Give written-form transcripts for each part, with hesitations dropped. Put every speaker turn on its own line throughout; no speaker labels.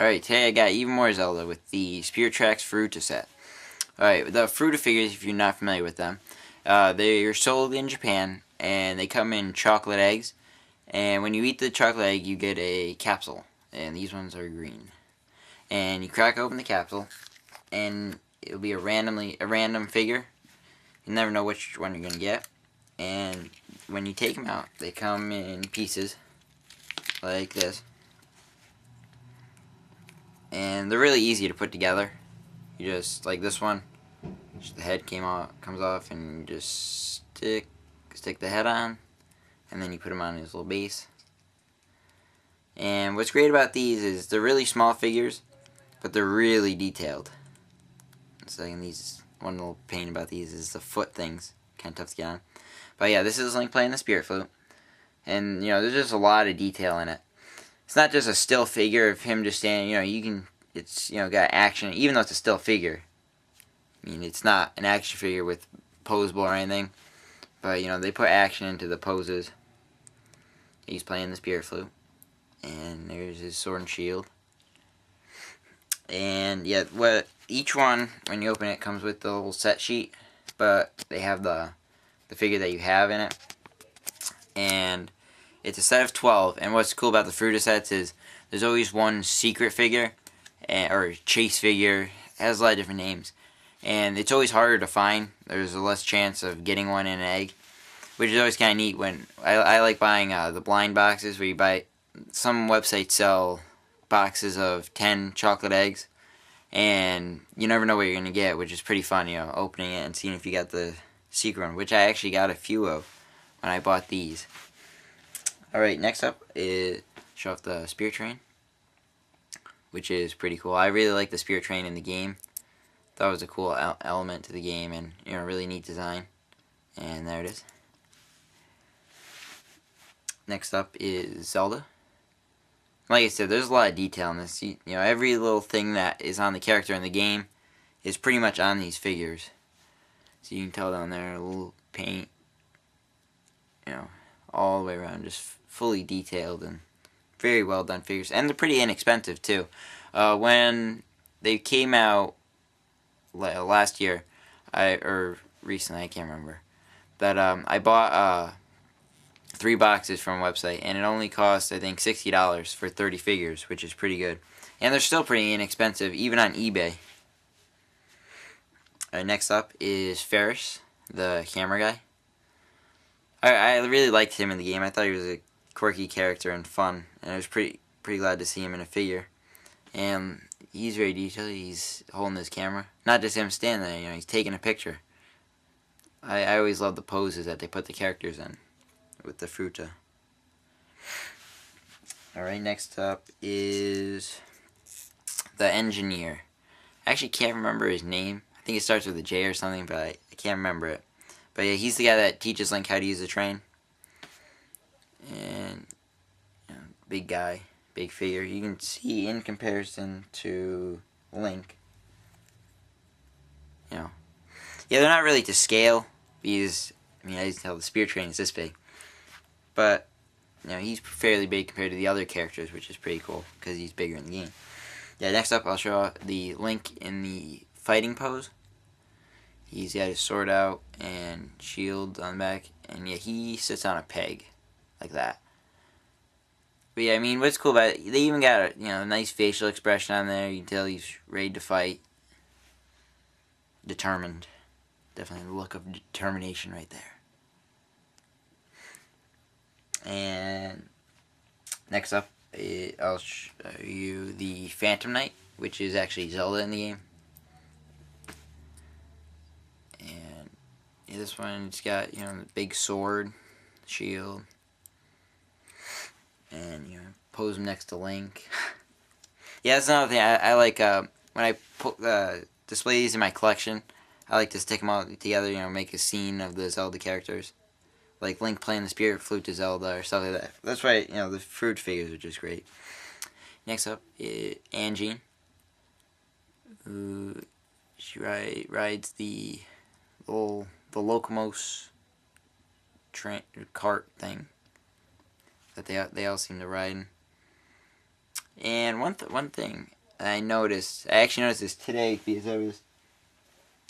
Alright, today I got even more Zelda with the Spirit Tracks Furuta set. Alright, the Furuta figures, if you're not familiar with them, they're sold in Japan, and they come in chocolate eggs. And when you eat the chocolate egg, you get a capsule. And these ones are green. And you crack open the capsule, and it'll be a random figure. You never know which one you're going to get. And when you take them out, they come in pieces, like this. And they're really easy to put together. You just, like this one, just the head comes off, and you just stick the head on, and then you put them on his little base. And what's great about these is they're really small figures, but they're really detailed. So one little pain about these is the foot things, kind of tough to get on. But yeah, this is Link playing the Spirit Flute, and there's just a lot of detail in it. It's not just a still figure of him just standing. It's got action, even though it's a still figure. I mean, it's not an action figure with posable or anything, but they put action into the poses. He's playing the Spirit Flute, and there's his sword and shield. And yeah, each one, when you open it, comes with the little set sheet, but they have the figure that you have in it, and it's a set of 12. And what's cool about the Furuta sets is there's always one secret figure, or chase figure. It has a lot of different names, and it's always harder to find. There's a less chance of getting one in an egg, which is always kind of neat. When I like buying the blind boxes, where you buy, some websites sell boxes of 10 chocolate eggs, and you never know what you're gonna get, which is pretty fun. Opening it and seeing if you got the secret one, which I actually got a few of when I bought these. Alright, next up is show off the Spirit Train, which is pretty cool. I really like the Spirit Train in the game. Thought it was a cool element to the game, and really neat design. And there it is. Next up is Zelda. Like I said, there's a lot of detail in this. Every little thing that is on the character in the game is pretty much on these figures. So you can tell down there, a little paint, all the way around, just fully detailed and very well done figures. And they're pretty inexpensive too. When they came out last year, or recently, I can't remember, but I bought 3 boxes from a website, and it only cost, I think, $60 for 30 figures, which is pretty good. And they're still pretty inexpensive, even on eBay. Next up is Ferris, the camera guy. I really liked him in the game. I thought he was a quirky character and fun, and I was pretty glad to see him in a figure. And he's very detailed. He's holding his camera, not just him standing there. He's taking a picture. I always love the poses that they put the characters in with the Furuta. Alright, next up is the engineer. I actually can't remember his name. I think it starts with a J or something, but I can't remember it. But yeah, he's the guy that teaches Link how to use the train. And big guy, big figure. You can see in comparison to Link. Yeah, they're not really to scale, because I can tell the Spirit Train is this big. But he's fairly big compared to the other characters, which is pretty cool because he's bigger in the game. Yeah, next up I'll show the Link in the fighting pose. He's got his sword out and shield on the back, and yeah, he sits on a peg like that. But yeah, what's cool about it, they even got a nice facial expression on there. You can tell he's ready to fight, determined. Definitely the look of determination right there. And next up, I'll show you the Phantom Knight, which is actually Zelda in the game. And yeah, this one's got the big sword, shield, and pose him next to Link. Yeah, that's another thing I like. When I display these in my collection, I like to stick them all together. Make a scene of the Zelda characters. Like Link playing the Spirit Flute to Zelda or stuff like that. That's why, the fruit figures are just great. Next up is Angie. She rides the Locomos cart thing that they all seem to ride. And one thing I actually noticed this today because I was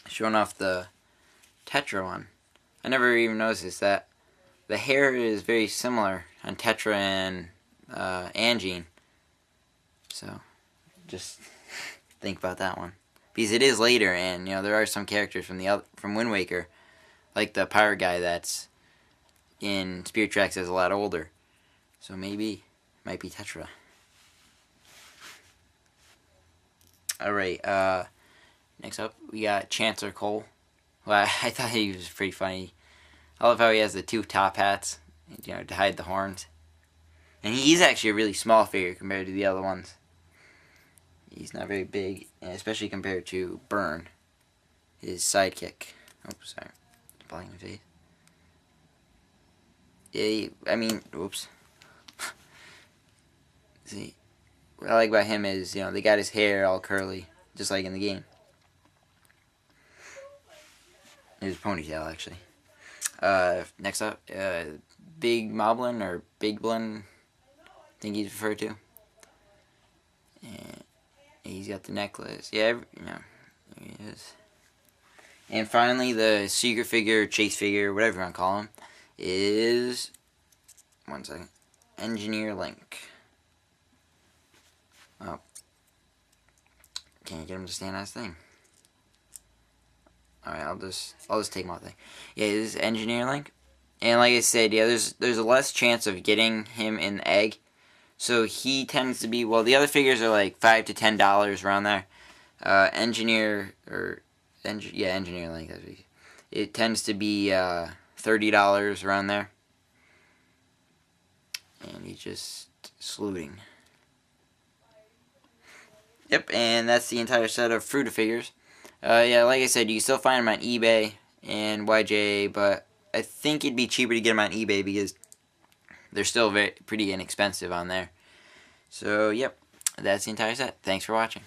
showing off the Tetra one. I never even noticed this, that the hair is very similar on Tetra and Angine. So just think about that one, because it is later, and there are some characters from Wind Waker, like the pirate guy that's in Spirit Tracks is a lot older. So maybe might be Tetra. Alright, next up we got Chancellor Cole. Well, I thought he was pretty funny. I love how he has the two top hats, to hide the horns. And he's actually a really small figure compared to the other ones. He's not very big, and especially compared to Burn, his sidekick. Oh, sorry. It's blocking my face. Yeah, whoops. See, what I like about him is, they got his hair all curly, just like in the game. His ponytail, actually. Next up, Big Moblin, or Big Blin, I think he's referred to. And he's got the necklace. Yeah, there he is. And finally, the secret figure, chase figure, whatever you want to call him, is, one second, Engineer Link. Oh. Can't get him to stand on his thing. Alright, I'll just take my thing. Yeah, this is Engineer Link. And like I said, yeah, there's a less chance of getting him in the egg. So he tends to be, well, the other figures are like $5 to $10 around there. Engineer Link, it tends to be $30 around there. And he's just saluting. Yep, and that's the entire set of Furuta figures. Yeah, like I said, you can still find them on eBay and YJ, but I think it'd be cheaper to get them on eBay because they're still pretty inexpensive on there. So, yep, that's the entire set. Thanks for watching.